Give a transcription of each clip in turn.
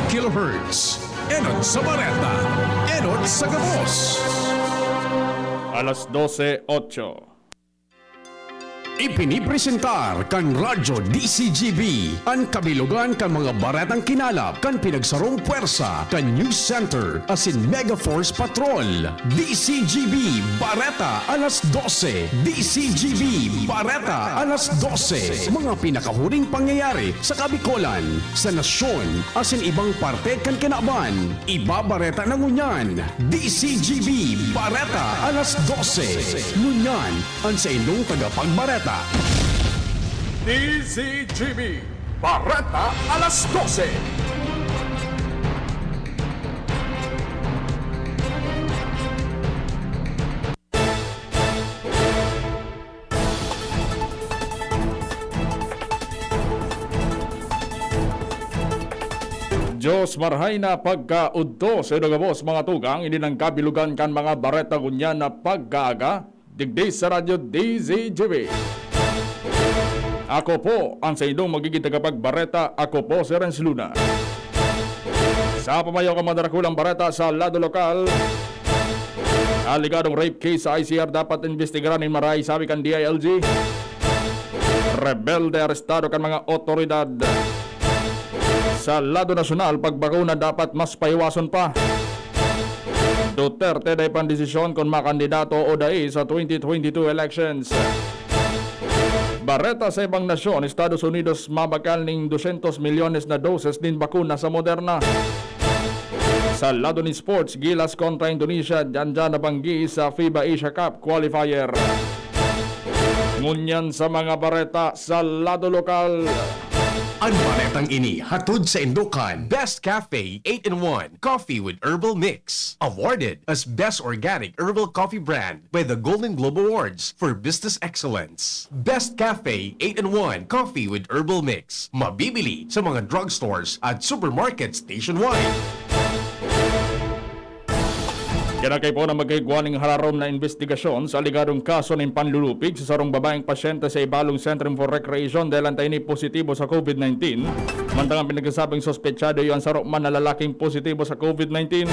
kilohertz. Enot sa Bareta, enot sa Gabos. Alas 12:08. Ipinipresentar kan Radyo DZGB ang kabilugan kan mga baretang kinalap kan pinagsarong puwersa kan News Center asin Mega Force Patrol. DZGB Bareta alas 12. DZGB Bareta alas 12. Mga pinakahuling pangyayari sa Kabikolan, sa nasyon asin ibang parte kan kinaban. Ibabareta na ngunyan. DZGB Bareta alas 12. Ngunyan ang sa inyong tagapagbareta. DZGB Bareta alas 12. Diyos marhay na pagkaudto sa Gabos mga tugang, hindi nang kabilugan kan mga bareta kunyan na pagkaaga, digdi sa radyo DZGB. Ako po ang sa inyong magiging tagapagbareta, ako po si Renz Luna. Sa pamayaw ka madarakulang bareta sa lado lokal, aligadong rape case sa ICR dapat investigaran ni maray sabi kan DILG. Rebelde arestado kan mga otoridad. Sa lado nasyonal, pagbakuna dapat mas paiwason pa. Duterte day pandesisyon kung makandidato o dai sa 2022 elections. Bareta sa ibang nasyon, Estados Unidos mabakal ning 200 milyones na doses din bakuna sa Moderna. Sa lado ni sports, Gilas kontra Indonesia, dyan nabanggi sa FIBA Asia Cup qualifier. Ngunyan sa mga bareta sa lado lokal. Ang baretang ini hatod sa Indukan Best Cafe 8-in-1 Coffee with Herbal Mix. Awarded as Best Organic Herbal Coffee Brand by the Golden Globe Awards for Business Excellence. Best Cafe 8-in-1 Coffee with Herbal Mix. Mabibili sa mga drugstores at supermarkets nationwide. Kinakay po na magkaigwaning hararom na investigasyon sa aligadong kaso ng panlulupig sa sarong babaeng pasyente sa Ibalong Centrum for Recreation dahil antay ni positibo sa COVID-19. Mantangang pinagkasabing sospechado yung sarong man na lalaking positibo sa COVID-19.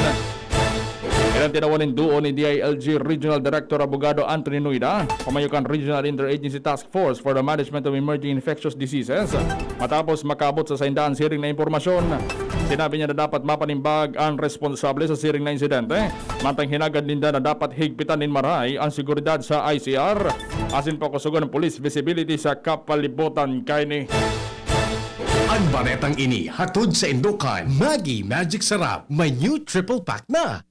Ilang tinawanin duo ni DILG Regional Director Abogado Anthony Nuida, pamayukan Regional Interagency Task Force for the Management of Emerging Infectious Diseases. Matapos makabot sa saindaan siring na impormasyon, sinabi niya na dapat mapanimbag ang responsable sa siring na insidente. Mantang hinagad ninda na dapat higpitan nin maray ang seguridad sa ICR. Asin pa kusugan ng police visibility sa kapalibutan kaini. Ang baretang ini hatod sa Indukan Maggi Magic Sarap. May new triple pack na.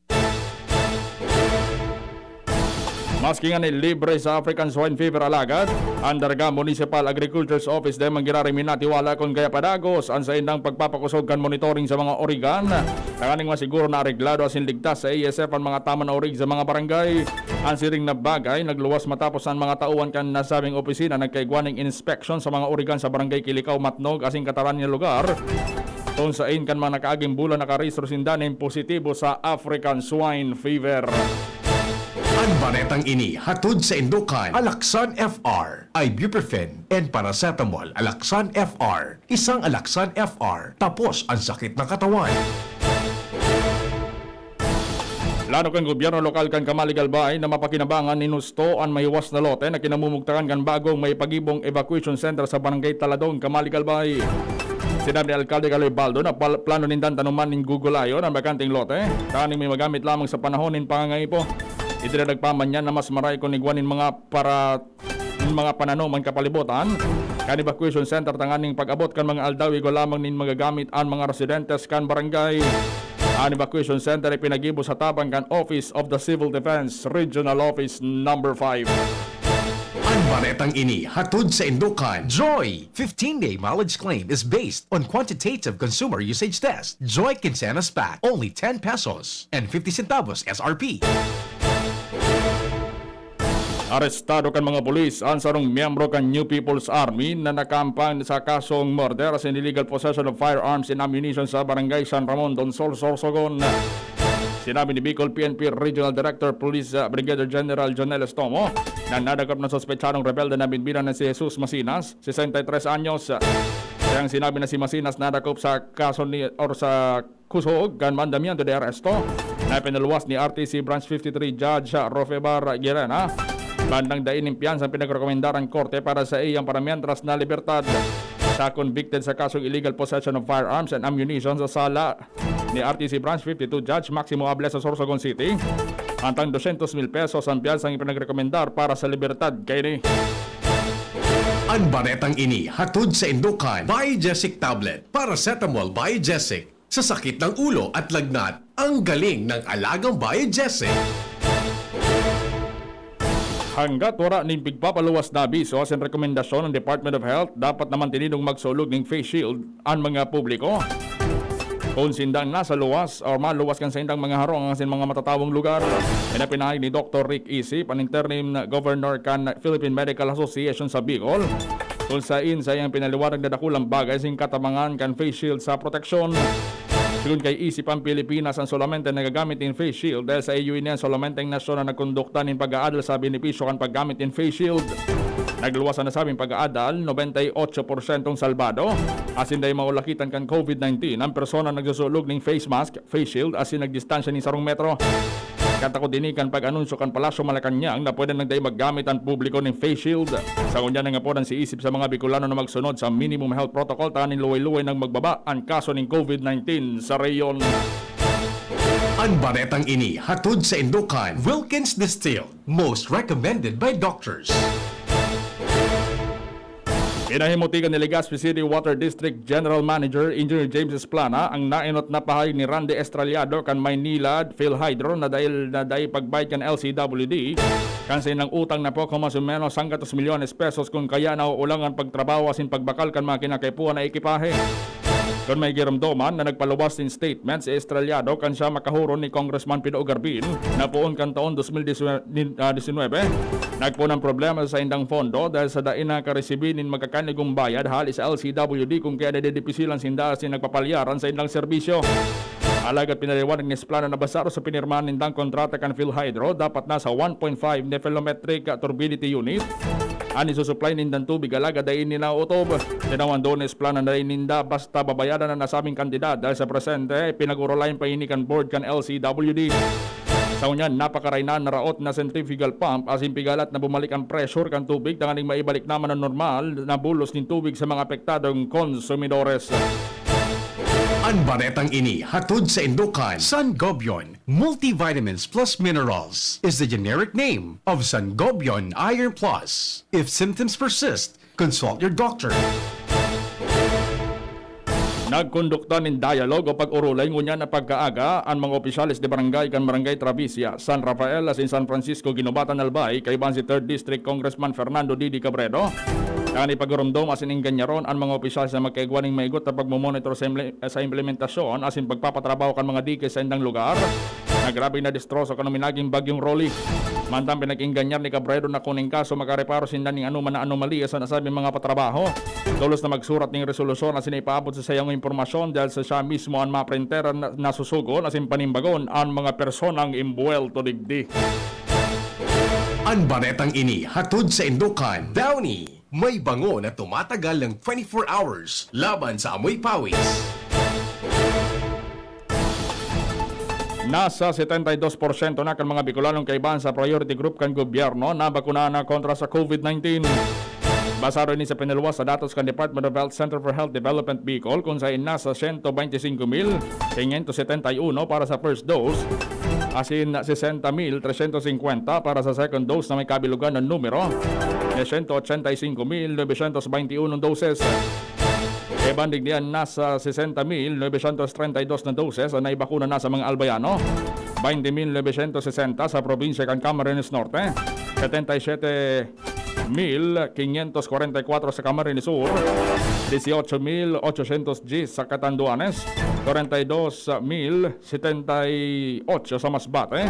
Maski nga ni libre sa African Swine Fever alagad, ang Darga Municipal Agriculture's Office dahil manggirarin minatiwala kung kaya padagos ang sa indang pagpapakusog kan monitoring sa mga origan. Nakaning masiguro na areglado asin ligtas sa ASF ang mga tama na orig sa mga barangay. Ang siring na bagay nagluwas matapos ang mga tauhan kan nasabing opisina nagkaigwaning inspection sa mga origan sa barangay Kilikaw, Matnog asing kataran niya lugar. Kung sa in kan mga nakaaging bulan nakarehistro sindanin positibo sa African Swine Fever. Ang baretang ini hatod sa Indukan Alaksan FR, Ibuprofen and Paracetamol. Alaksan FR, isang Alaksan FR, tapos ang sakit ng katawan. Lano kang gobyerno lokal kan Kamaligalbay na mapakinabangan ninusto ang mahiwas na lote na kinamumugtakan kan bagong may pagibong evacuation center sa barangay Taladong, Kamaligalbay. Sinabi ni Alcalde Galoy Baldo na plano nindan tanuman ning Google ayon ang bakanting lote. Kaning may magamit lamang sa panahon nin pangangaipo. Idinadagpaman niya na mas maray kung igwanin mga pananuman kapalibutan. Kan evacuation center tanganing pag-abot kan mga aldaw igo lamang nin magagamit ang mga residentes kan barangay. Ang evacuation center ay pinagibo sa tabang kan Office of the Civil Defense Regional Office number 5. Ang baretang ini hatod sa Indukan Joy 15-day mileage claim is based on quantitative consumer usage test. Joy Quincenas Pack only 10 pesos and 50 centavos SRP. Arestado kan mga pulis ang sarong miyembro kan New People's Army na nakampang sa kasong murder as in illegal possession of firearms and ammunition sa barangay San Ramon, Donsol, Sorsogon. Sinabi ni Bicol PNP Regional Director Police Brigadier General Jonel Estomo na nadagap na sospechadong rebelde na binbiran na si Jesus Masinas, 63 anyos. Kaya ang sinabi na si Masinas nadakop sa kaso ni or sa kusog kan mandamiento de arresto na pinaluwas ni RTC Branch 53 Judge Rofebar Guerena. Bandang dain ng piyansa ang pinagrekomendaran korte para sa iyang paramientras na libertad. Sa convicted sa kasong illegal possession of firearms and ammunition sa sala ni RTC Branch 52 Judge Maximo Ables sa Sorsogon City. Hantang 200,000 pesos ang piyansang ipinagrekomendar para sa libertad kay ni. Ang baretang ini hatod sa Indukan Biogesic Tablet, Paracetamol Biogesic. Sa sakit ng ulo at lagnat, ang galing ng alagang Biogesic. Hanggat wala ning pigpapaluwas na abiso sa rekomendasyon ng Department of Health, dapat naman tininong magsulog ng face shield ang mga publiko. Kung sindang nasa luwas o maluwas kan sa indang mga harong ang mga matatawang lugar. Pinapinahig ni Dr. Rick Isip, ang interim governor kan Philippine Medical Association sa Bicol. Kung sa iyang pinaliwanag na dakulang bagay sing katabangan kan face shield sa proteksyon. Sigun kay Isip ang Pilipinas ang solamente nagagamit in face shield dahil sa iyo niyan solamente ang nasyon na nagkondukta ng pag-aadal sa benepisyo kan paggamit in face shield. Nagluwasan na sabing pag-aadal, 98% salbado. Asin dahil maulakitan kan COVID-19, ang persona nagsusulog ng face mask, face shield, asin nagdistansya ng 1 metro. Katakot din kan pag-anunsyo kan Palasyo Malacanang na pwede nagday maggamit ang publiko ng face shield. Sa kunya nga po si Isip sa mga Bicolano na magsunod sa minimum health protocol tanin luway-luway ng magbaba ang kaso ng COVID-19 sa reyon. Ang baretang ini hatod sa Indukan Wilkins Distilled, most recommended by doctors. Pinahimutigan ni Legazpi City Water District General Manager Engineer James Esplana ang nainot na pahayag ni Randy Estrellado kan Maynila PhilHydro na dahil pagbayad kan LCWD kan sa inang utang na po kumasumeno 100 milyones pesos kung kaya nauulangan pagtrabaho asin pagbakal kan mga kinakaipuan na ekipahe. Kung may giramdoman na nagpaluwas din statement si Estrellado kan siya makahuron ni Congressman Pino Garbin na poon kan taon 2019 nagpo ng problema sa indang fondo dahil sa dain na karesibinin magkakanigong bayad halis sa LCWD kung kaya nadidipisilan sinda sin nagpapalyaran sa indang serbisyo. Alagad pinaliwanag ni Esplana na basaro sa pinirmahan nindang kontrata kan PhilHydro dapat nasa 1.5 nephelometric turbidity unit. Ani susupply nindang tubig alaga dahin nila utob. Tinawan doon Esplana na ninda basta babayaran na nasabing kandidat dahil sa presente pinag-urolayan pa inikan board kan LCWD. Sa unyan, napakarainan na raot na centrifugal pump asin pigalat na bumalik ang pressure kan tubig tanganing maibalik naman ang normal na bulos ng tubig sa mga apektadong konsumidores. Ang baretang ini hatod sa Indukan Sangobion Multivitamins Plus Minerals is the generic name of Sangobion Iron Plus. If symptoms persist, consult your doctor. Nagkondukta ng dialogue o pag-urulay ngunya na pagkaaga ang mga opisyalis de barangay kan Barangay Travicia, San Rafael asin San Francisco Ginobatan Albay kay ban si 3rd District Congressman Fernando Didi Cabredo. Ang ipagurumdom asin ingganyaron ang mga opisyalis na magkaigwa ng maigot na pagmumonitor sa implementasyon asin pagpapatrabaho kan mga dike sa indang lugar. Nagrabe na distroso kan minaging bagyong Rolly. Mantang pinag-inganyar ni Cabredo na kuning kaso makareparo sinda ning anuman na anomalya sa nasabing mga patrabaho. Tulos na magsurat ng resolusyon na sinipaabot sa sayang impormasyon dahil sa siya mismo ang mga printera na nasusugon asin panimbagon ang mga personang imbuelto digdi. Ang baretang ini hatod sa Indukan Downy. May bango na tumatagal ng 24 hours laban sa amoy pawis. Nasa 72% na kan mga Bicolanong kaibahan sa priority group kan gobyerno na bakuna na kontra sa COVID-19. Basado ni sa pinilwas sa datos kan Department of Health Center for Health Development Bicol kung saan nasa 125,571 para sa first dose asin 60,350 para sa second dose na may kabilugan ng numero 185,921 doses. Bandig niyan nasa 60,932 na doses na naibakuna na sa mga albayano, 20,960 sa probinsya kan Camarines Norte, 77,544 sa Camarines Sur, 18,810 sa Catanduanes, 42,078 sa Masbate,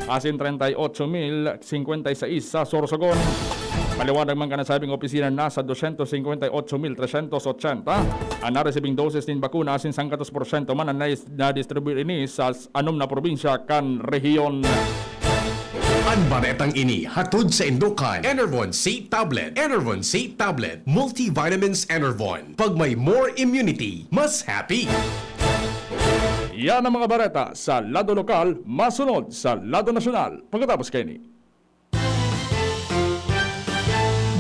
asin 38,056 sa Sorsogon. Paliwanag man ka na sabing opisina nasa 258,380 ang naresibing doses din bakuna asin 100% man ang na-distribute ini sa 6 na probinsya kan rehiyon. Ang baretang ini hatod sa Indokan. Enervon C Tablet. Enervon C Tablet. Multivitamins Enervon. Pag may more immunity, mas happy. Yan ang mga bareta sa lado lokal, masunod sa lado nasyonal. Pagkatapos kayo ni.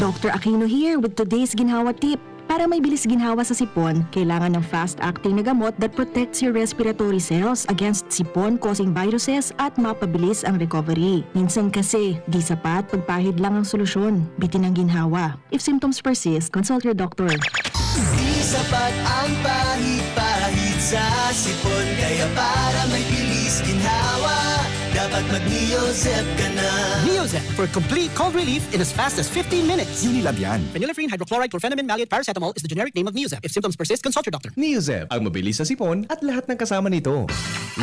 Dr. Aquino here with today's ginhawa tip. Para may bilis ginhawa sa sipon, kailangan ng fast-acting na gamot that protects your respiratory cells against sipon-causing viruses at mapabilis ang recovery. Minsan kasi, di sapat pagpahid lang ang solusyon. Bitin ang ginhawa. If symptoms persist, consult your doctor. Di sapat ang pahit-pahit sa sipon, kaya para may bilis ginhawa, dapat mag-Neozep ka na. Neozep for complete cold relief in as fast as 15 minutes. Unilab yan. Phenylephrine, hydrochloride, chlorphenamine, maleate, paracetamol is the generic name of Neozep. If symptoms persist, consult your doctor. Neozep, ang mabilis sa sipon at lahat ng kasama nito.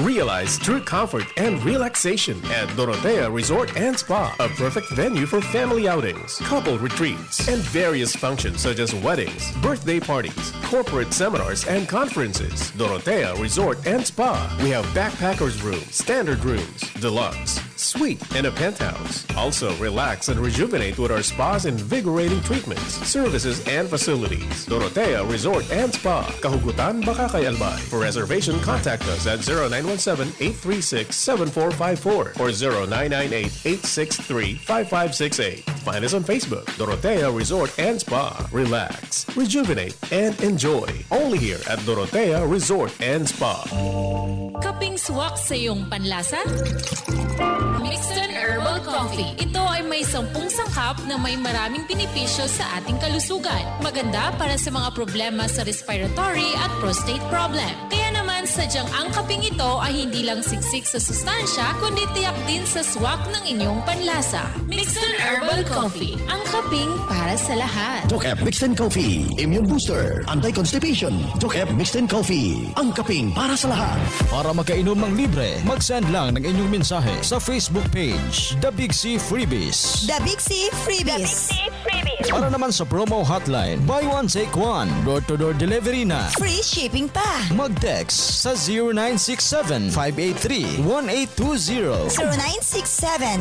Realize true comfort and relaxation at Dorotea Resort and Spa, a perfect venue for family outings, couple retreats, and various functions such as weddings, birthday parties, corporate seminars, and conferences. Dorotea Resort and Spa. We have backpackers rooms, standard rooms, deluxe, suite, and a penthouse. Also, relax and rejuvenate with our spas and invigorating treatments, services, and facilities. Dorotea Resort and Spa. Kahugutan, Bakakay, Albay. For reservation, contact us at 0917-836-7454 or 0998-863-5568. Find us on Facebook, Dorotea Resort and Spa. Relax, rejuvenate, and enjoy. Only here at Dorotea Resort and Spa. Kaping swak sa iyong panlasa? Mixed Herbal Coffee. Ito ay may 10 sangkap na may maraming benepisyo sa ating kalusugan. Maganda para sa mga problema sa respiratory at prostate problem. Kaya naman sadyang ang kaping ito ay hindi lang siksik sa sustansya, kundi tiyak din sa swak ng inyong panlasa. Mixed Herbal Coffee. Ang kaping para sa lahat. DZGB Mixed Coffee, Immune Booster, Anti-Constipation. DZGB Mixed Coffee, ang kaping para sa lahat. Para makainom ng libre, mag-send lang ng inyong mensahe sa Facebook page, The Big C Freebies. The Big C Freebies. Para naman sa promo hotline, buy one take one, door-to-door delivery na. Free shipping pa. Mag-text sa 0967-583-1820.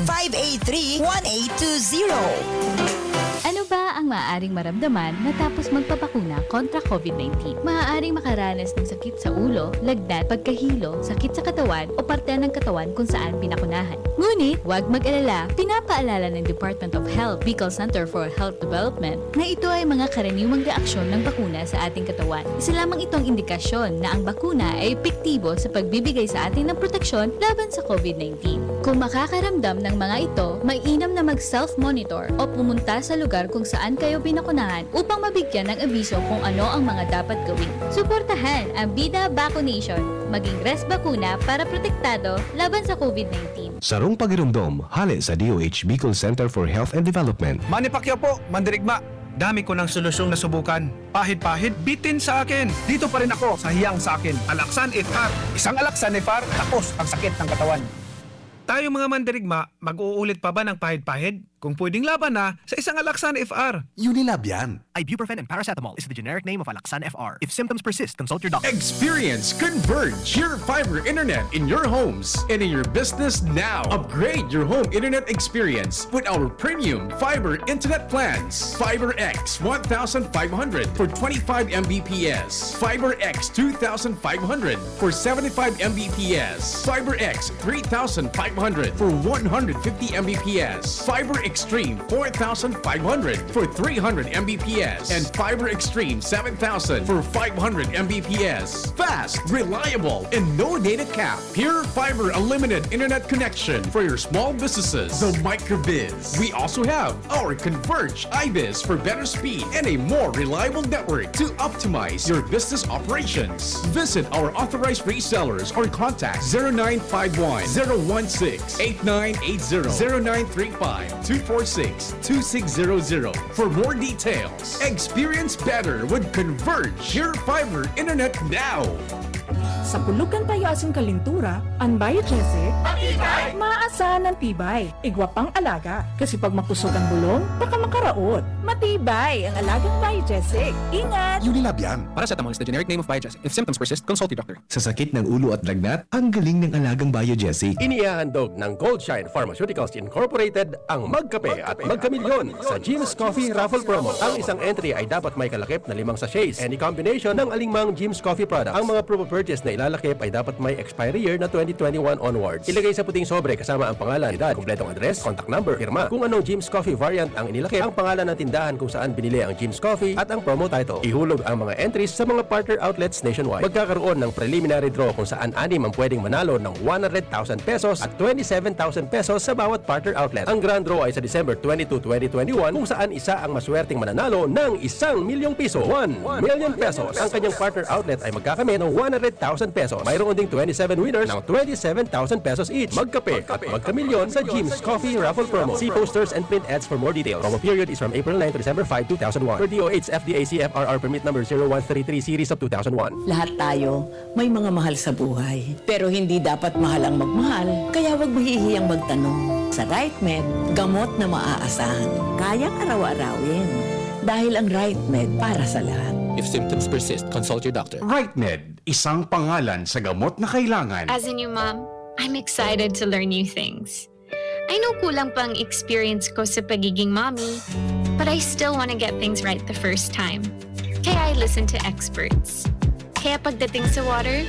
0967-583-1820. Ano ba ang maaaring maramdaman matapos magpapakuna kontra COVID-19? Maaaring makaranas ng sakit sa ulo, lagnat, pagkahilo, sakit sa katawan o parte ng katawan kung saan pinakunahan. Ngunit, huwag mag-alala, pinapaalala ng Department of Health, Bicol Center for Health Development na ito ay mga karaniwang reaksyon ng bakuna sa ating katawan. Isa lamang itong indikasyon na ang bakuna ay epektibo sa pagbibigay sa atin ng proteksyon laban sa COVID-19. Kung makakaramdam ng mga ito, mainam na mag-self-monitor o pumunta sa lugar kung saan kayo binakunahan upang mabigyan ng abiso kung ano ang mga dapat gawin. Suportahan ang Bida Vaccination, maging res bakuna para protektado laban sa COVID-19. Sarong pagirumdom, hali sa DOH Bicol Center for Health and Development. Manny Pacquiao po, Mandirigma. Dami ko ng solusyong nasubukan. Pahid-pahid, bitin sa akin. Dito pa rin ako sa hiyang sa akin. Alaksan FR. Isang alaksan FR, tapos ang sakit ng katawan. Tayo mga mandirigma, mag-uulit pa ba ng pahid-pahid? Kung pwedeng laban na sa isang Alaksan FR. Unilab yan. Ibuprofen and paracetamol is the generic name of Alaksan FR. If symptoms persist, consult your doctor. Experience Converge, pure fiber internet in your homes and in your business now. Upgrade your home internet experience with our premium fiber internet plans. Fiber X 1,500 for 25 Mbps. Fiber X 2,500 for 75 Mbps. Fiber X 3,500 for 150 Mbps. Fiber Extreme 4,500 for 300 Mbps. And Fiber Extreme 7,000 for 500 Mbps. Fast, reliable, and no data cap. Pure fiber unlimited internet connection for your small businesses. The Microbiz. We also have our Converge iBiz for better speed and a more reliable network to optimize your business operations. Visit our authorized resellers or contact 0951 016 8980 0935 246-2600 for more details. Experience better with Converge Pure Fiber Internet now. Sa pulugan tayo asing kalintura, anbay Jesse, maaasahan ng tibay, igwapang alaga. Kasi pag makusog ang bulong, baka makaraot. Matibay ang alagang Biogesic. Ingat! Unilab yan. Paracetamol is the generic name of Biogesic. If symptoms persist, consult your doctor. Sa sakit ng ulo at lagnat, ang galing ng alagang Biogesic. Inihahandog ng Goldshine Pharmaceuticals Incorporated ang Magkape at Magkamilyon sa Jim's Coffee Raffle Promo. Ang isang entry ay dapat may kalakip na 5 sachets. Any combination ng alingmang Jim's Coffee products. Ang mga proof of purchase na ilalakip ay dapat may expiry year na 2021 onwards. Ilagay sa puting sobre kasama ang pangalan, edad, kumpletong address, contact number, firma. Kung anong Jim's Coffee variant ang inilakip, ang pangalan ng tindahan kung saan binili ang Jim's Coffee at ang promo title. Ihulog ang mga entries sa mga partner outlets nationwide. Magkakaroon ng preliminary draw kung saan 6 ang pwedeng manalo ng 100,000 pesos at 27,000 pesos sa bawat partner outlet. Ang grand draw ay sa December 22, 2021 kung saan isa ang maswerteng mananalo ng 1 milyong piso. 1 million pesos. Ang kanyang partner outlet ay magkakamit ng 100,000 pesos. Mayroon ding 27 winners ng 27,000 pesos each. Magkape at magkamilyon sa Jim's Coffee Raffle Promo. See posters and print ads for more details. Promo period is from April 9 to December 5, 2001. Per DOH FDA CFRR permit number 0133 series of 2001. Lahat tayo may mga mahal sa buhay. Pero hindi dapat mahal ang magmahal. Kaya wag mahihiyang magtanong. Sa RightMed, gamot na maaasahan. Kayang araw-arawin. Dahil ang RightMed para sa lahat. If symptoms persist, consult your doctor. RightMed, isang pangalan sa gamot na kailangan. As a new mom, I'm excited to learn new things. I know kulang pang experience ko sa pagiging mommy, but I still want to get things right the first time. Kaya I listen to experts. Kaya pagdating sa water,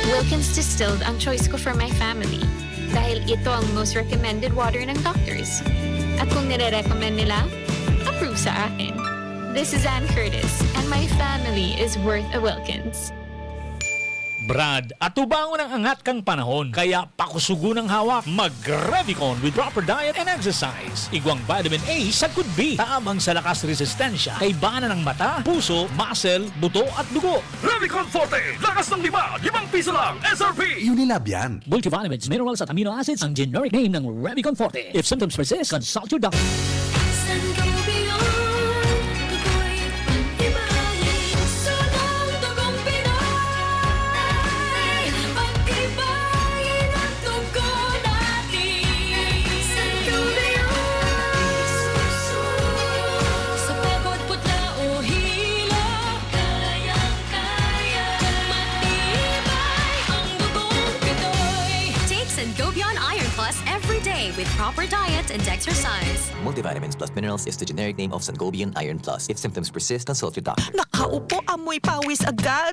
Wilkins Distilled ang choice ko for my family. Dahil ito ang most recommended water ng doctors. At kung nire-recommend nila, approve sa akin. This is Ann Curtis, and my family is worth a Wilkins. Brad, atubangon ang angat kang panahon, kaya pakusugo ng hawak. Mag-Revicon with proper diet and exercise. Igwang vitamin A sa could be. Taamang sa lakas resistensya, kay bana ng mata, puso, muscle, buto at dugo. Revicon Forte, lakas ng 5 piso lang, SRP! Unilab yan. Multivitamins, minerals at amino acids ang generic name ng Revicon Forte. If symptoms persist, consult your doctor. With proper diet and exercise. Multivitamins plus minerals is the generic name of Sangobion Iron Plus. If symptoms persist, consult your doctor. Nakaupo, amoy pawis agad.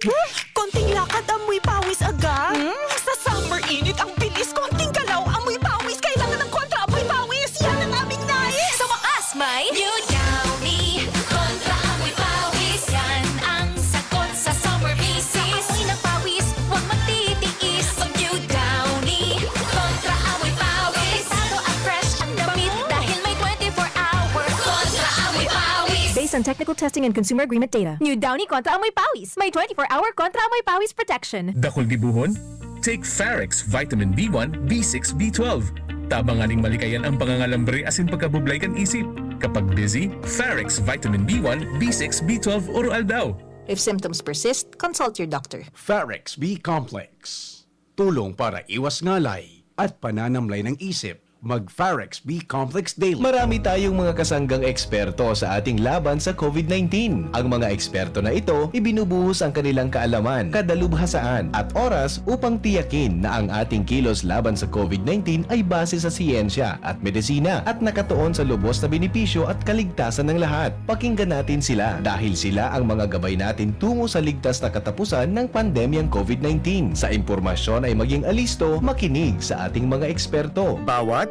Konting lakad, amoy pawis agad. Sa summer init, ang bilis. Konting galaw, amoy pawis. Kailangan ng kontra, amoy pawis. Yan ang aming nais. Sa wakas, may New Downy kontra amoy pawis. Yan ang sagot sa summer bisis. Amoy ng pawis, huwag magtitiis. Pag New Downy kontra amoy pawis. Talo at fresh ang damit dahil may 24-hour kontra amoy pawis. Based on technical testing and consumer agreement data, New Downy kontra amoy pawis. May 24-hour kontra amoy pawis protection. Dakol dibuhon? Take Farex Vitamin B1, B6, B12. Tabanganing malikayan ang pangangalambre asin pagkabublay kan isip. Kapag busy, Farex Vitamin B1, B6, B12 oral daw. If symptoms persist, consult your doctor. Farex B Complex. Tulong para iwas ngalay at pananamlay ng isip. Mag-Farex B Complex Daily. Marami tayong mga kasanggang eksperto sa ating laban sa COVID-19. Ang mga eksperto na ito, ibinubuhos ang kanilang kaalaman, kadalubhasaan at oras upang tiyakin na ang ating kilos laban sa COVID-19 ay base sa siyensya at medisina at nakatuon sa lubos na benepisyo at kaligtasan ng lahat. Pakinggan natin sila dahil sila ang mga gabay natin tungo sa ligtas na katapusan ng pandemyang COVID-19. Sa impormasyon ay maging alisto, makinig sa ating mga eksperto. Bawat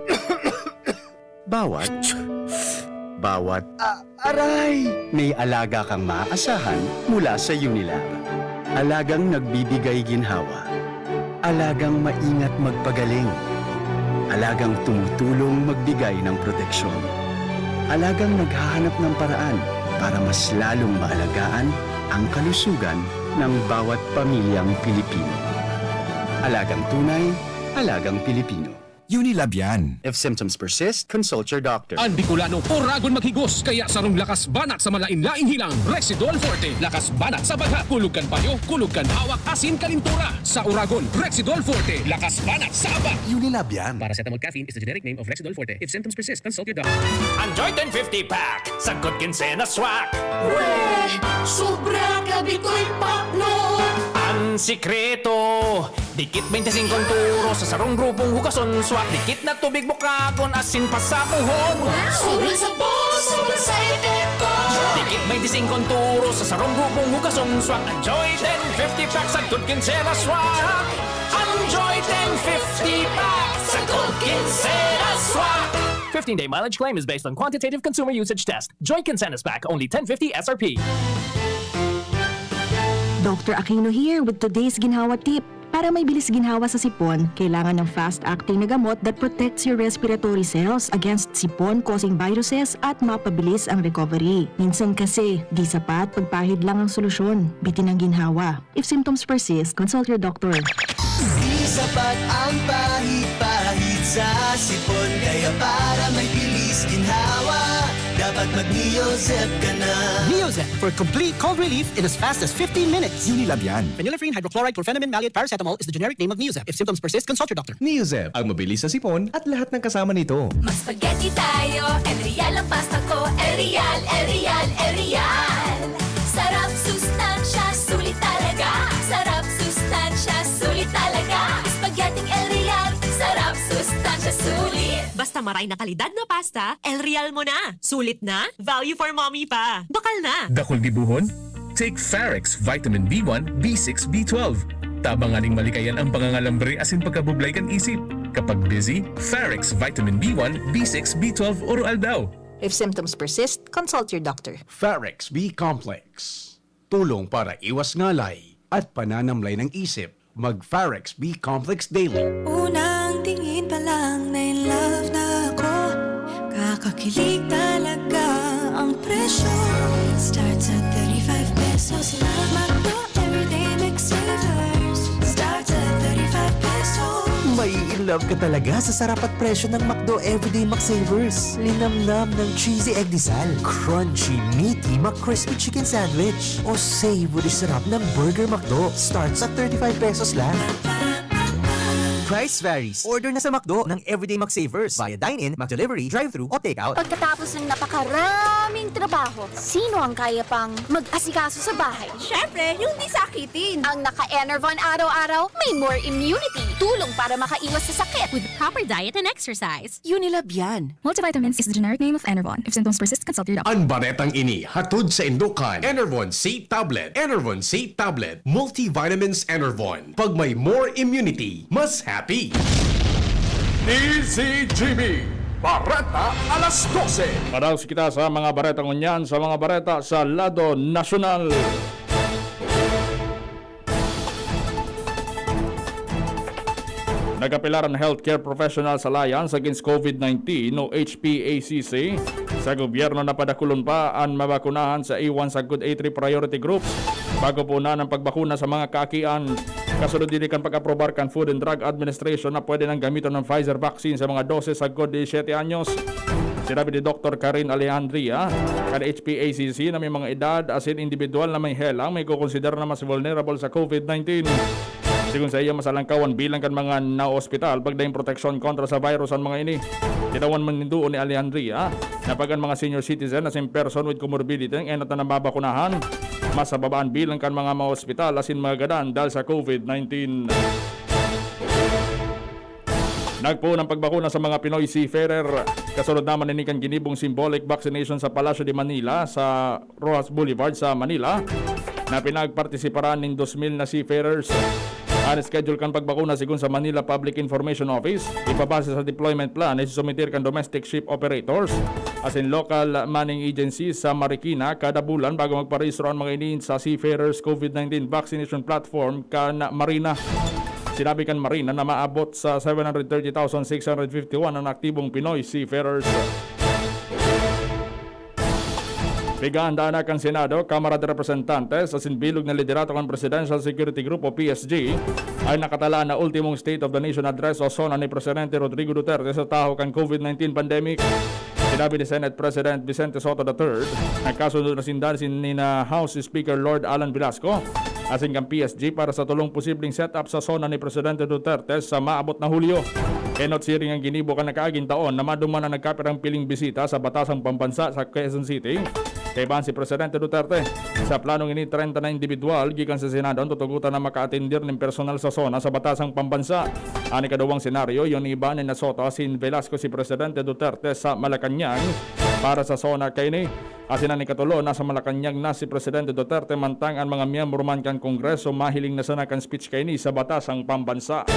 aray! May alaga kang maaasahan mula sa Unilab. Alagang nagbibigay ginhawa. Alagang maingat magpagaling. Alagang tumutulong magbigay ng proteksyon. Alagang naghahanap ng paraan para mas lalong maalagaan ang kalusugan ng bawat pamilyang Pilipino. Alagang tunay, alagang Pilipino. Unilab yan. If symptoms persist, consult your doctor. Ang Bicolano, oragon maghigos, kaya sarong lakas banat sa malain-laing hilang. Rexidol Forte, lakas banat sa baga. Kulugan payo, kulugan hawak, asin kalintura. Sa oragon, Rexidol Forte, lakas banat sa aba. Unilab yan. Paracetamol caffeine is the generic name of Rexidol Forte. If symptoms persist, consult your doctor. Enjoy 1050 pack! Sagot Kinsena swak! Weh, sobra gabi ko'y pakno. Ang sikreto, dikit 25 turo sa sarong grupong hugason swak. Dikit na tubig bukagon, asin pa sa puhon. Sobrang sabon, sobrang sa epekto. Dikit 25 turo sa sarong grupong hugason swak. Enjoy 1050 pack sa Good Kinsena swak. Enjoy 1050 pack sa Good Kinsena swak. 15-day mileage claim is based on quantitative consumer usage test. Joy Kinsena's pack, only 1050 SRP. Dr. Aquino here with today's ginhawa tip. Para may bilis ginhawa sa sipon, kailangan ng fast-acting na gamot that protects your respiratory cells against sipon-causing viruses at mapabilis ang recovery. Minsan kasi, di sapat pagpahid lang ang solusyon. Bitin ang ginhawa. If symptoms persist, consult your doctor. Di sapat ang pahid-pahid sa sipon, kaya para may bilis ginhawa, dapat mag-Neozep ka na. Neozep for complete cold relief in as fast as 15 minutes. Unilab yan. Phenylephrine, hydrochloride, chlorpheniramine, maleate, paracetamol is the generic name of Neozep. If symptoms persist, consult your doctor. Neozep, ang mabilis sa sipon at lahat ng kasama nito. Mas spaghetti tayo, Real ang pasta ko, Real. Sarap, sustansya, sulit talaga. Sarap, sustansya, sulit talaga. Spaghetti Real, sarap, sustansya, sulit. Basta maray na kalidad na pasta, El Real mo na. Sulit na, value for mommy pa. Bakal na. Dakol gibuhon? Take Farex Vitamin B1, B6, B12. Tabanganing malikayan ang pangangalambre asin pagkabublay kan isip. Kapag busy, Farex Vitamin B1, B6, B12 oral daw. If symptoms persist, consult your doctor. Farex B Complex. Tulong para iwas ngalay at pananamlay ng isip. Mag-Farex B Complex Daily. Unang tingin pa lang na in love na ako. Kakakilig talaga ang presyo. Starts at 35 pesos lang. Magno everyday mix savers. Starts at 35 pesos. May in love ka talaga sa sarap at presyo ng McDo Everyday McSavers. Linamnam ng cheesy egg disal, crunchy, meaty McCrispy chicken sandwich, o savory sarap ng Burger McDo. Starts at 35 pesos lang. Price varies. Order na sa McDo ng Everyday McSavers via dine-in, McDelivery, drive-thru o take-out. Pagkatapos ng napakaraming trabaho, sino ang kaya pang mag-asikaso sa bahay? Syempre, yung di sakitin. Ang naka-Enervon araw-araw, may more immunity. Tulong para makaiwas sa sakit. With proper diet and exercise. Unilab yan. Multivitamins is the generic name of Enervon. If symptoms persist, consult your doctor. Ang baretang ini, hatod sa Indukan. Enervon C Tablet. Enervon C Tablet. Multivitamins Enervon. Pag may more immunity, mas happy. DZGB, Bareta, alas 12. Paraos kita sa mga bareta ngunyan, sa mga bareta sa lado nasyonal. Nagkapilaran Healthcare Professionals Alliance Against COVID-19 o HPACC sa gobyerno na padakulon pa ang mabakunahan sa A1 sa Good A3 priority groups bago po na ng pagbakuna sa mga kakian. Kasunod din kan pag-aprobar kan Food and Drug Administration na pwede nang gamiton ng Pfizer vaccine sa mga doses sa Good 17 anyos. Sinabi ni Dr. Karin Alejandria kan HPACC na may mga edad as in individual na may helang may kukonsider na mas vulnerable sa COVID-19. Sigun sa iya masalangkawan bilang kan mga na-hospital pagdaing proteksyon kontra sa virus ang mga ini. Tinawan man ninduon ni Alejandria na pag ang mga senior citizen as in person with comorbidity ang enot na nababakunahan mas sa babaan bilang kan mga ma-hospital as in mga gadan dahil sa COVID-19. Nagpo ng pagbakuna sa mga Pinoy seafarer. Kasunod naman ninikan ginibong symbolic vaccination sa Palacio de Manila sa Rojas Boulevard sa Manila na pinagpartisiparan ng 2,000 na seafarers. Schedule kan pagbakuna sigun sa Manila Public Information Office. Ipabase sa deployment plan ay susumitir kan domestic ship operators as in local manning agencies sa Marikina kada bulan bago magparehistro ang mga iniin sa Seafarers COVID-19 Vaccination Platform kan Marina. Sinabi kan Marina na maabot sa 730,651 ang aktibong Pinoy seafarers. Biganda na kang Senado, Kamara de Representantes sa sinbilog na liderato ng Presidential Security Group o PSG ay nakatala na ultimong State of the Nation Address o SONA ni Presidente Rodrigo Duterte sa taho kang COVID-19 pandemic. Sinabi ni Senate President Vicente Soto III na kasunod na sindan ni na House Speaker Lord Alan Velasco asing kang PSG para sa tulong posibleng setup sa SONA ni Presidente Duterte sa maabot na Hulyo. Kenot siring ang ginibo ka nakaaging taon na maduman na nagkapirang piling bisita sa batasang pambansa sa Quezon City. Kay ban si Presidente Duterte sa planong ini 30 na individual gikan sa Senado ang tutugutan na makaatindir ng personal sa SONA sa batasang pambansa. Ani kaduwang senaryo yon iba ni Soto asin Velasco si Presidente Duterte sa Malacanang para sa SONA kay ni asinan ni katulo nasa Malacanang na si Presidente Duterte mantang ang mga miyembro man kan Kongreso mahiling na sana kan speech kay ni sa batasang pambansa.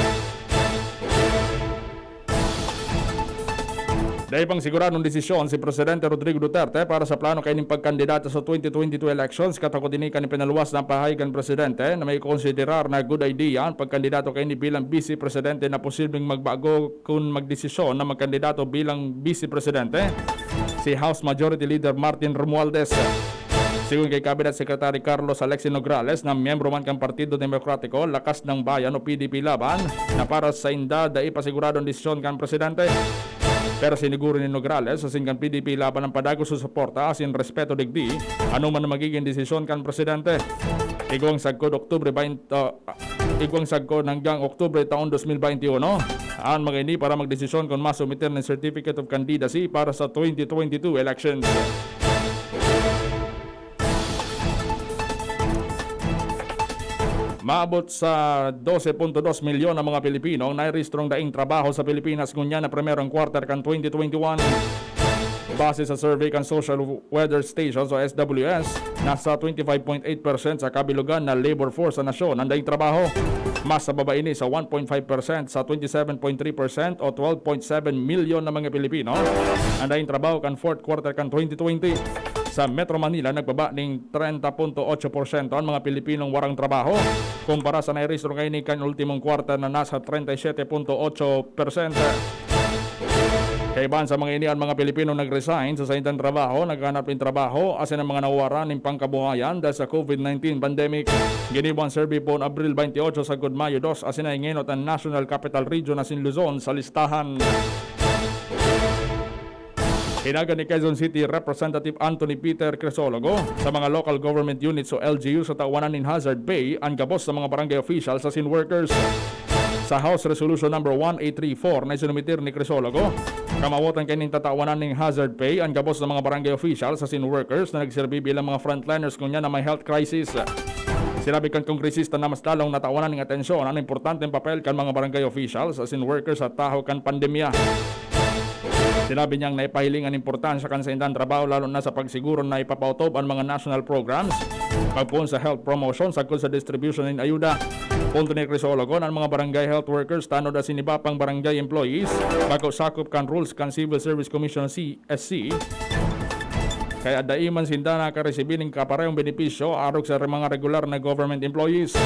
Dahil pang siguradong desisyon si Presidente Rodrigo Duterte para sa plano kay ning pagkandidato sa 2022 elections katakot din ni pinaluwas ng pahayagan Presidente na may konsiderar na good idea ang pagkandidato kay ni bilang Vice Presidente na posibleng magbago kung magdesisyon na magkandidato bilang Vice Presidente si House Majority Leader Martin Romualdez. Sigun kay Cabinet Secretary Carlos Alexis Nograles na miyembro man kang Partido Demokratiko, Lakas ng Bayan o PDP Laban na para sa inda dai pasiguradong desisyon kan Presidente. Pero siniguro ni Nograles sa singkan PDP laban ng padago sa suporta asin respeto digdi ano man na magiging desisyon kan Presidente. Igwang sagkod hanggang Oktubre taon 2021 ang mga ini para magdesisyon kung masumiter ng Certificate of Candidacy para sa 2022 elections. Maabot sa 12.2 milyon ang mga Pilipino ang nairehistrong daing trabaho sa Pilipinas ngunya na primerong quarter kan 2021. Base sa survey kan Social Weather Stations o SWS, nasa 25.8% sa kabilugan na labor force sa nasyon ang daing trabaho. Mas sa baba ini sa 1.5% sa 27.3% o 12.7 milyon na mga Pilipino ang daing trabaho kan fourth quarter kan 2020. Sa Metro Manila, nagbaba ng 30.8% ang mga Pilipinong warang trabaho kumpara sa nairehistro ngayon ni kan ultimong kwarta na nasa 37.8%. Kaiban sa mga ini ang mga Pilipinong nag-resign sa saintang trabaho, naghanap ng trabaho asin ang mga nawawaran ng pangkabuhayan dahil sa COVID-19 pandemic. Ginibuan survey po Abril 28 sa Mayo 2 asin ay ngenot ang National Capital Region asin Luzon sa listahan. Hinagan ni Quezon City Representative Anthony Peter Crisologo sa mga local government units o LGU sa tawanan ng hazard pay ang gabos sa mga barangay officials sa workers. Sa House Resolution number 1834 na isinumitir ni Crisologo, kamawotan kayo ng tatawanan ng hazard pay ang gabos ng mga barangay officials sa workers na nagserbi bilang mga frontliners kunya na may health crisis. Sinabi kang kongresista na mas lalong natawanan ng atensyon ang importanteng papel kan mga barangay officials sa workers sa taho kan pandemya. Sinabi niyang naipahiling ang importansya kan sa indang trabaho lalo na sa pagsiguro na ipapautob ang mga national programs, pagpuon sa health promotion, sagkod sa distribution ng ayuda. Punto ni Crisologo ng mga barangay health workers tanod na sinibapang barangay employees bago sakop kan rules kan Civil Service Commission CSC. Kaya daiman sinda nakaresibin ng kaparehong benepisyo arog sa mga regular na government employees.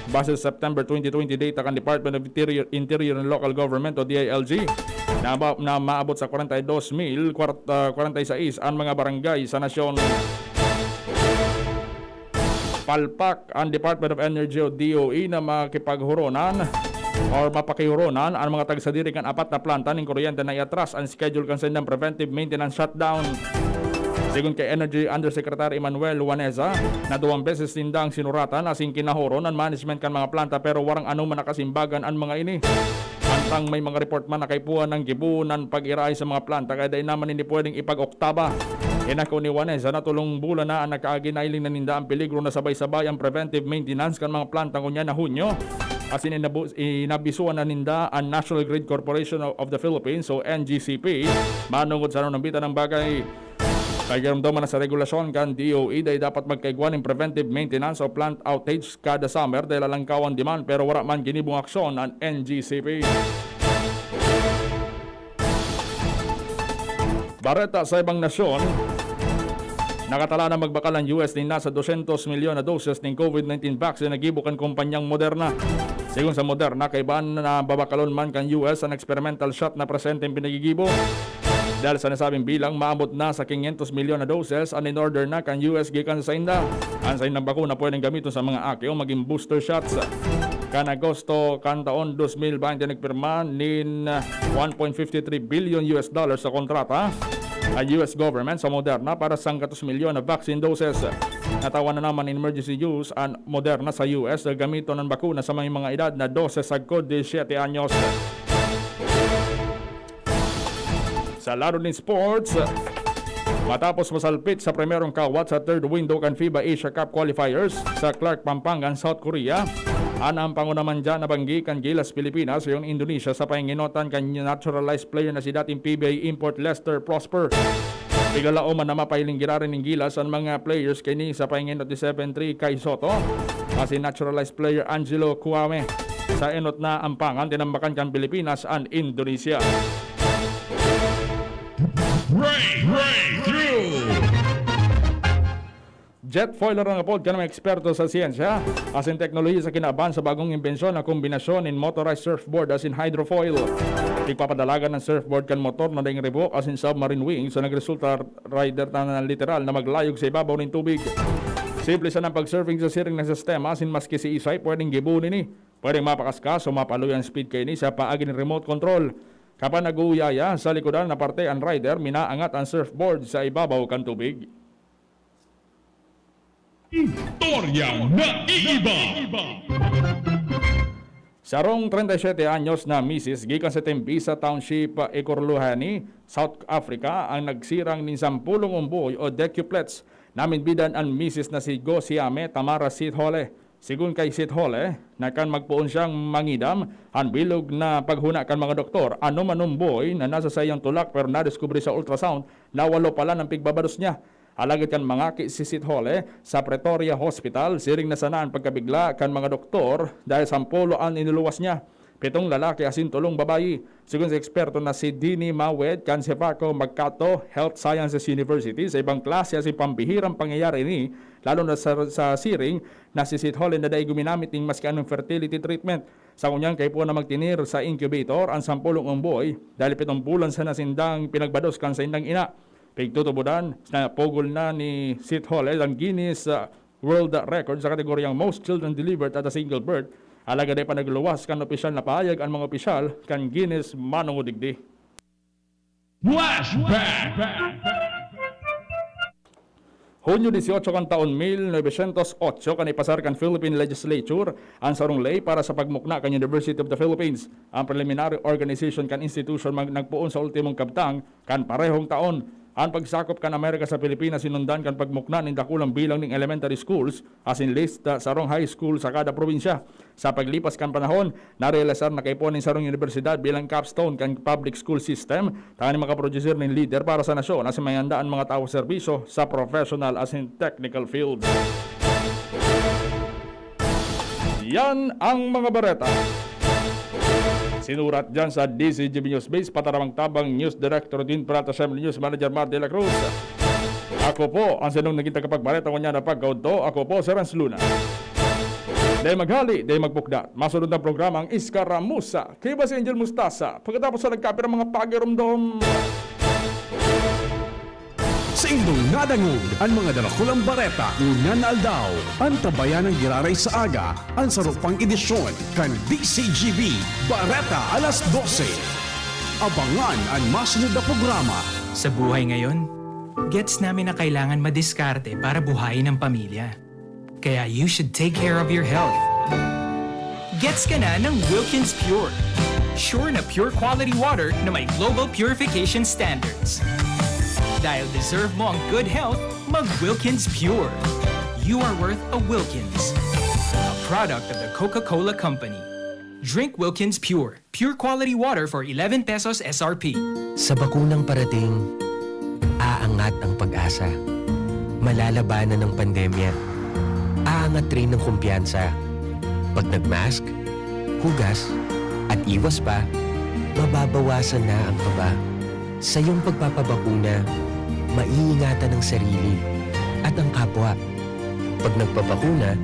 Base sa September 2020 data kan Department of Interior and Local Government o DILG, na maabot sa 42,046 ang mga barangay sa nasyon. Palpak ang Department of Energy o DOE na makipaghuronan or mapakihuronan ang mga tagsadiri kan apat na planta ng kuryente na iatras ang schedule kan sa indang preventive maintenance shutdown. Sigun kay Energy Undersecretary Emmanuel Juaneza, na 2 beses tindang sinuratan asing kinahuron ang management kan mga planta pero warang anuman nakasimbagan ang mga ini. Antang may mga report man na kaipuan ng gibunan pag-iray sa mga planta kaya dahil naman hindi pwedeng ipag-oktaba. Inako ni Juaneza na tulong bulan na ang nakaginailing na ninda ang peligro na sabay-sabay ang preventive maintenance kan mga planta kunya na Hunyo. As inabisuan na ninda ang National Grid Corporation of the Philippines o NGCP manungod sa nambita ng bagay. Kagaramdaman na sa regulasyon kan DOE dahil dapat magkaigwan ng preventive maintenance o plant outage kada summer dahil alangkawan demand pero wala man ginibong aksyon ang NGCP. Bareta sa ibang nasyon, nakatala na magbakal ang US din nasa 200 milyon na doses ng COVID-19 vaccine na gibukan kumpanyang Moderna. Sigun sa Moderna, kaibahan na babakalon man kan US ang experimental shot na presente ang pinagigibo. Dahil sa nasabing bilang, maabot na sa 500 milyon na doses ang in-order na kan US gikan sa Inda. Ang sa Indang bakuna pwedeng gamiton sa mga aki o maging booster shots. Kan Agosto kan taon 2020 nagpirma nin 1.53 billion US dollars sa kontrata ang US government sa Moderna para sa 100 milyon na vaccine doses. Natawan na naman in emergency use ang Moderna sa US na gamiton ng bakuna sa mga edad na 12 sagkod 17 anyos. Sa laro ng sports, matapos masalpit sa primerong kawat sa third window kan FIBA Asia Cup qualifiers sa Clark, Pampangan, South Korea, ang pangunaman dyan na banggi kan Gilas, Pilipinas, yung Indonesia sa pahinginotan kan naturalized player na si dating PBA import Lester Prosper. Bigala man na mapailing girarin ng Gilas ang mga players kini sa pahinginot ni 7-3 kay Soto, si naturalized player Angelo Kuame. Sa enot na ampangan, tinambakan kan Pilipinas ang Indonesia. Jet foiler ang apod ka ng eksperto sa siyensya as in teknolohiya sa kinaban sa bagong imbensyon na kombinasyon in motorized surfboard as in hydrofoil. Ippapadalagan ng surfboard kan motor na daing ribok as in submarine wings so nagresulta rider na literal na maglayog sa ibabaw ng tubig. Simple sa ng pag-surfing sa siring ng sistema as in maski si isay pwedeng gibunin ni. Pwedeng mapakaskas o mapaluyan speed kayo ni sa paagi ng remote control. Kapag nag-uuyaya sa likodan na parte ang rider, minaangat ang surfboard sa ibabaw kan tubig. Istoryang naiiba. Sarong 37 anyos na misis gikan sa Tembisa Township, Ecorluhani, South Africa ang nagsirang nin 10 umboy o decuplets. Namin bidan ang misis na si Go Siame Tamara Sithole. Sigun kay Sithole, na kan magpuon siyang mangidam, ang bilog na paghuna kan mga doktor, ano manumboy na nasa sayang tulak pero nadiskubre sa ultrasound na walo pala ng pigbabados niya. Alagad kan mangaki si Sithole sa Pretoria Hospital, siring na sanaan pagkabigla kan mga doktor dahil 10 ang inuluwas niya. 7 lalaki asin 3 babayi. Sigun sa eksperto na si Dini Mawed kan Sepaco Magkato Health Sciences University sa ibang klase asin pambihirang pangyayari ni lalo na sa siring na si Sithole na dahi guminamit ng maski anong fertility treatment. Sa kunyang kay po na magtinir sa incubator ang 10 umboy dahil 7 bulan sa nasindang pinagbados kan sa indang ina. Pigtutubudan na pogol na ni Sithole ang Guinness World Record sa kategoryang Most Children Delivered at a Single Birth. Alaga day pa nagluwas kan opisyal na pahayag ang mga opisyal kan Guinness manungudigdi. Flashback. Hunyo 18 kan taon 1908 kan ipasar kan Philippine Legislature ang sarong lay para sa pagmukna kan University of the Philippines. Ang preliminary organization kan institution nagpuon sa ultimong kabtang kan parehong taon. Ang pagsakop kan Amerika sa Pilipinas sinundan kan pagmukna ng dakulang bilang ng elementary schools as in list sarong high school sa kada probinsya. Sa paglipas kan panahon, narealisar na kaipon ng sarong universidad bilang capstone kan public school system, tani makaproducer ng leader para sa nasyon as mayandaan mga tao serbisyo sa professional as in technical fields. Yan ang mga bareta. Sinurat dyan sa DZGB News Base, Pataramang Tabang News Director din Prata Assembly News Manager Mar de la Cruz. Ako po ang sinong naging tagapagbareta ko niya na pagkauto. Ako po si Renz Luna. Dahil maghali, dahil magbukdat. Masunod ng programang Iskaramusa. Kaya ba si Angel Mustasa? Pagkatapos sa nagkapir ang mga pagirumdom. Sa indong nadangog ang mga dalakulang bareta unan na aldaw. Ang tabayan ng giraray sa aga, ang sarupang edisyon kan DZGB Bareta alas 12. Abangan ang masunod na programa. Sa buhay ngayon, gets namin na kailangan madiskarte para buhayin ang pamilya. Kaya you should take care of your health. Gets ka na ng Wilkins Pure. Sure na pure quality water na may global purification standards. Dahil deserve mo ang good health, mag-Wilkins Pure. You are worth a Wilkins. A product of the Coca-Cola Company. Drink Wilkins Pure. Pure quality water for 11 pesos SRP. Sa bakunang parating, aangat ang pag-asa. Malalabanan ng pandemya. Aangat rin ng kumpiyansa. Pag nag-mask, hugas, at iwas pa, mababawasan na ang kaba. Sa iyong pagpapabakuna, maiingatan ang sarili at ang kapwa. Pag nagpapakuna,